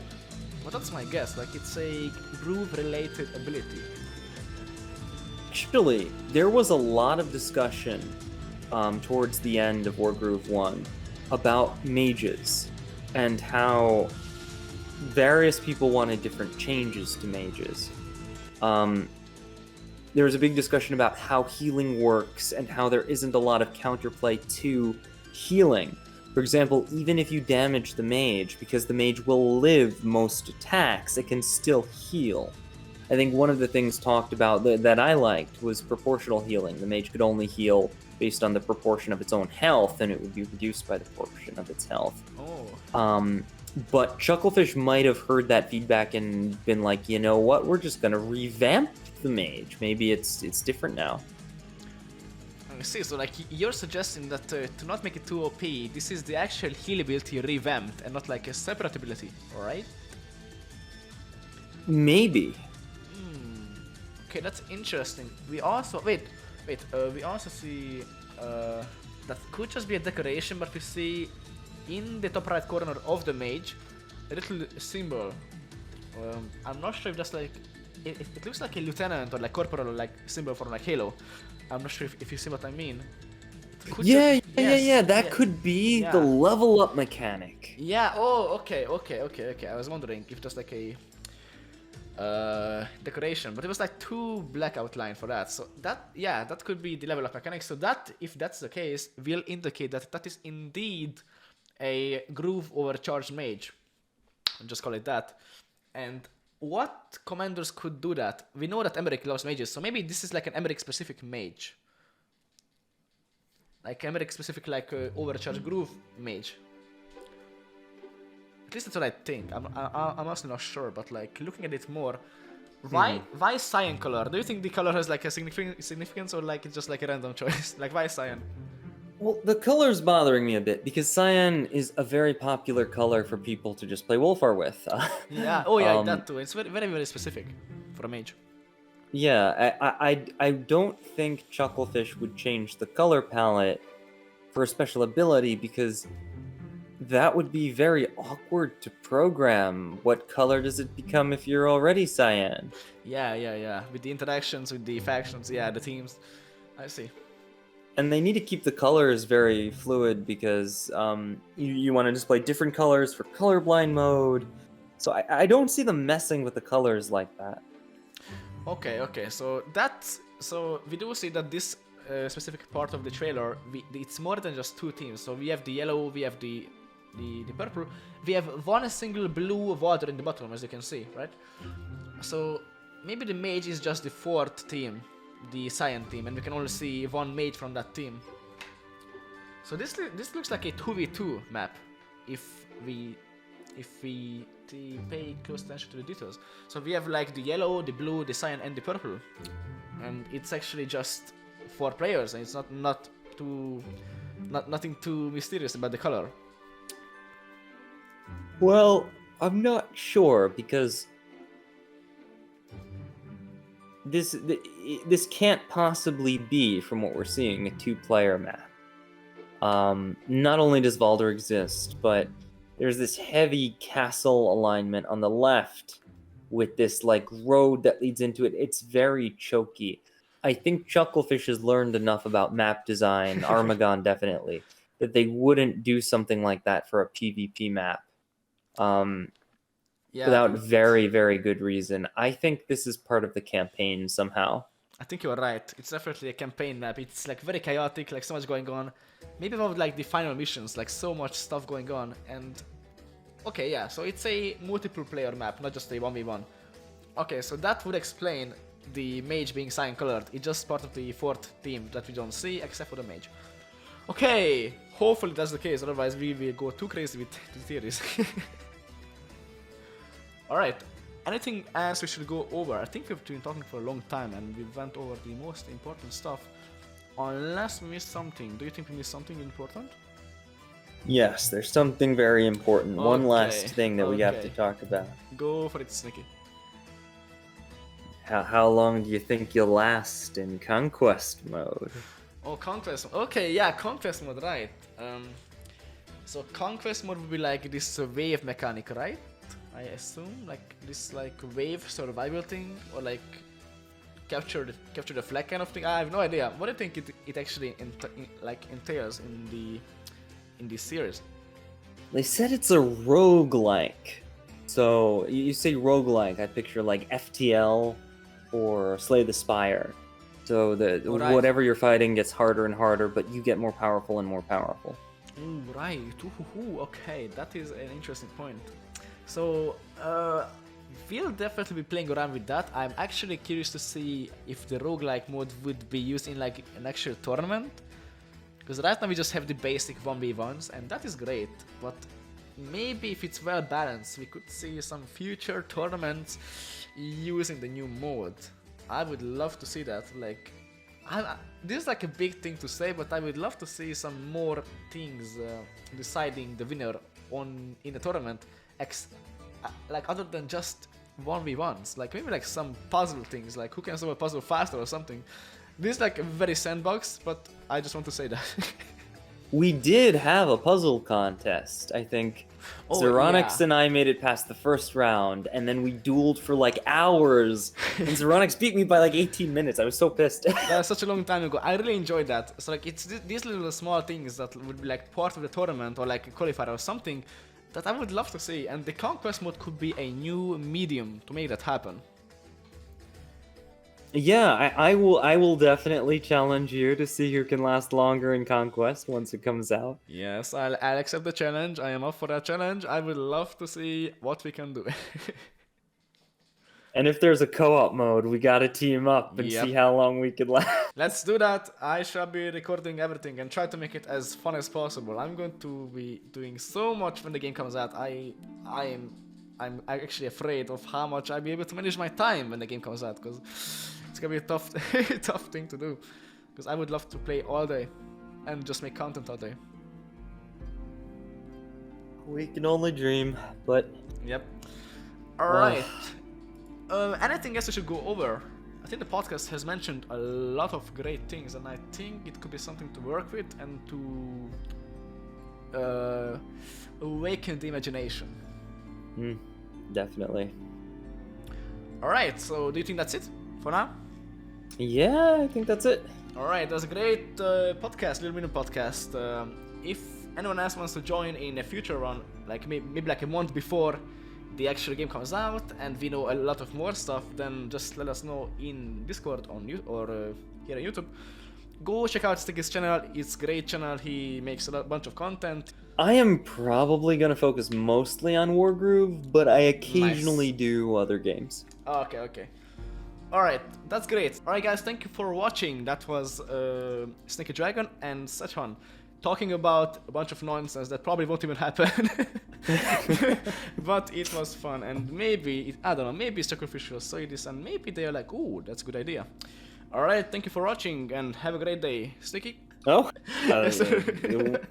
but that's my guess. Like it's a groove related ability. Actually, there was a lot of discussion towards the end of Wargroove 1 about mages and how various people wanted different changes to mages. There was a big discussion about how healing works and how there isn't a lot of counterplay to healing. For example, even if you damage the mage, because the mage will live most attacks, it can still heal. I think one of the things talked about that I liked was proportional healing. The mage could only heal based on the proportion of its own health, and it would be reduced by the proportion of its health. Oh. But Chucklefish might have heard that feedback and been like, you know what, we're just gonna revamp the mage. Maybe it's different now. I see, so like you're suggesting that to not make it too OP, this is the actual heal ability revamped and not like a separate ability, alright? Maybe. Okay, that's interesting. We also we also see that could just be a decoration, but we see in the top right corner of the mage a little symbol. I'm not sure if that's like it looks like a lieutenant or like corporal like symbol for like Halo. I'm not sure if you see what I mean. Yeah. That could be the level up mechanic. Yeah. Oh, okay. I was wondering if there's like a decoration, but it was like too black outline for that. So that could be the level of mechanics. So that, if that's the case, will indicate that that is indeed a groove overcharged mage. I'll just call it that. And what commanders could do that? We know that Emmerich loves mages, so maybe this is like an Emmerich specific mage. Like Emmerich specific like overcharged groove mage. at least that's what I think. I'm also not sure, but like looking at it more, why cyan color? Do you think the color has like a significance, or like it's just like a random choice? Like why cyan? Well, the color's bothering me a bit because cyan is a very popular color for people to just play Wolfar with. Yeah. Oh yeah, Um, that too. It's very very very specific for a mage. Yeah, I don't think Chucklefish would change the color palette for a special ability because that would be very awkward to program. What color does it become if you're already cyan? Yeah. With the interactions, with the factions, yeah, the teams. I see. And they need to keep the colors very fluid because you want to display different colors for colorblind mode. So I don't see them messing with the colors like that. Okay. So we do see that this specific part of the trailer, it's more than just two teams. So we have the yellow, we have the purple, we have one single blue water in the bottom, as you can see, right? So maybe the mage is just the fourth team, the cyan team, and we can only see one mage from that team. So this looks like a 2v2 map if we pay close attention to the details. So we have like the yellow, the blue, the cyan, and the purple, and it's actually just 4 players, and it's nothing too mysterious about the color. Well, I'm not sure because this can't possibly be, from what we're seeing, a 2-player map. Not only does Valder exist, but there's this heavy castle alignment on the left with this like road that leads into it. It's very choky. I think Chucklefish has learned enough about map design, Armagon definitely, that they wouldn't do something like that for a PvP map. Without very, very good reason. I think this is part of the campaign somehow. I think you're right. It's definitely a campaign map. It's like very chaotic, like so much going on. Maybe about like the final missions, like so much stuff going on. And okay, yeah, so it's a multiple player map, not just a 1v1. Okay, so that would explain the mage being cyan colored. It's just part of the fourth team that we don't see, except for the mage. Okay, hopefully that's the case, otherwise we will go too crazy with the theories. Alright, anything else we should go over? I think we've been talking for a long time and we went over the most important stuff. Unless we missed something. Do you think we missed something important? Yes, there's something very important. One last thing that we have to Okay. talk about. Go for it, Snicky. How long do you think you'll last in Conquest mode? Oh, Conquest. Okay, yeah, Conquest mode, right. So Conquest mode would be like this wave mechanic, right? I assume, like this like wave survival thing, or like capture the flag kind of thing. I have no idea. What do you think it actually entails in the series? They said it's a roguelike. So you say roguelike, I picture like FTL or Slay the Spire. So Right. whatever you're fighting gets harder and harder, but you get more powerful and more powerful. Ooh, right. Ooh, okay, that is an interesting point. So, we'll definitely be playing around with that. I'm actually curious to see if the roguelike mode would be used in like an actual tournament. Because right now we just have the basic 1v1s, and that is great. But maybe if it's well balanced, we could see some future tournaments using the new mode. I would love to see that. Like, this is like a big thing to say, but I would love to see some more things deciding the winner in a tournament, like other than just 1v1s. Like maybe like some puzzle things, like who can solve a puzzle faster or something. This is like a very sandbox, but I just want to say that. We did have a puzzle contest, I think. Oh, Zeronix yeah. and I made it past the first round, and then we dueled for like hours. And Zeronix beat me by like 18 minutes. I was so pissed. That was such a long time ago. I really enjoyed that. So like it's these little small things that would be like part of the tournament or like a qualifier or something that I would love to see. And the Conquest mode could be a new medium to make that happen. Yeah, I will definitely challenge you to see who can last longer in Conquest once it comes out. Yes, I'll accept the challenge. I am up for that challenge. I would love to see what we can do. And if there's a co-op mode, we gotta team up and Yep. see how long we can last. Let's do that. I shall be recording everything and try to make it as fun as possible. I'm going to be doing so much when the game comes out. I'm actually afraid of how much I'll be able to manage my time when the game comes out, because it's gonna be a tough, tough thing to do. Because I would love to play all day and just make content all day. We can only dream, but Yep. Alright. Anything else we should go over? I think the podcast has mentioned a lot of great things, and I think it could be something to work with and to awaken the imagination. definitely. Alright, so do you think that's it for now? Yeah, I think that's it. Alright, that was a great podcast, Little Mini podcast. If anyone else wants to join in a future run, like maybe like a month before the actual game comes out and we know a lot of more stuff, then just let us know in Discord on or here on YouTube. Go check out Sticky's channel, it's a great channel, he makes a bunch of content. I am probably gonna focus mostly on Wargroove, but I occasionally do other games. Okay. Alright, that's great. Alright guys, thank you for watching. That was Sneaky Dragon and Sechon talking about a bunch of nonsense that probably won't even happen. But it was fun, and maybe, I don't know, maybe Sacrificial saw this and maybe they're like, ooh, that's a good idea. Alright, thank you for watching and have a great day. Sneaky? Oh,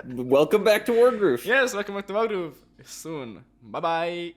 welcome back to Wargroove. Yes, welcome back to Wargroove. Soon. Bye bye.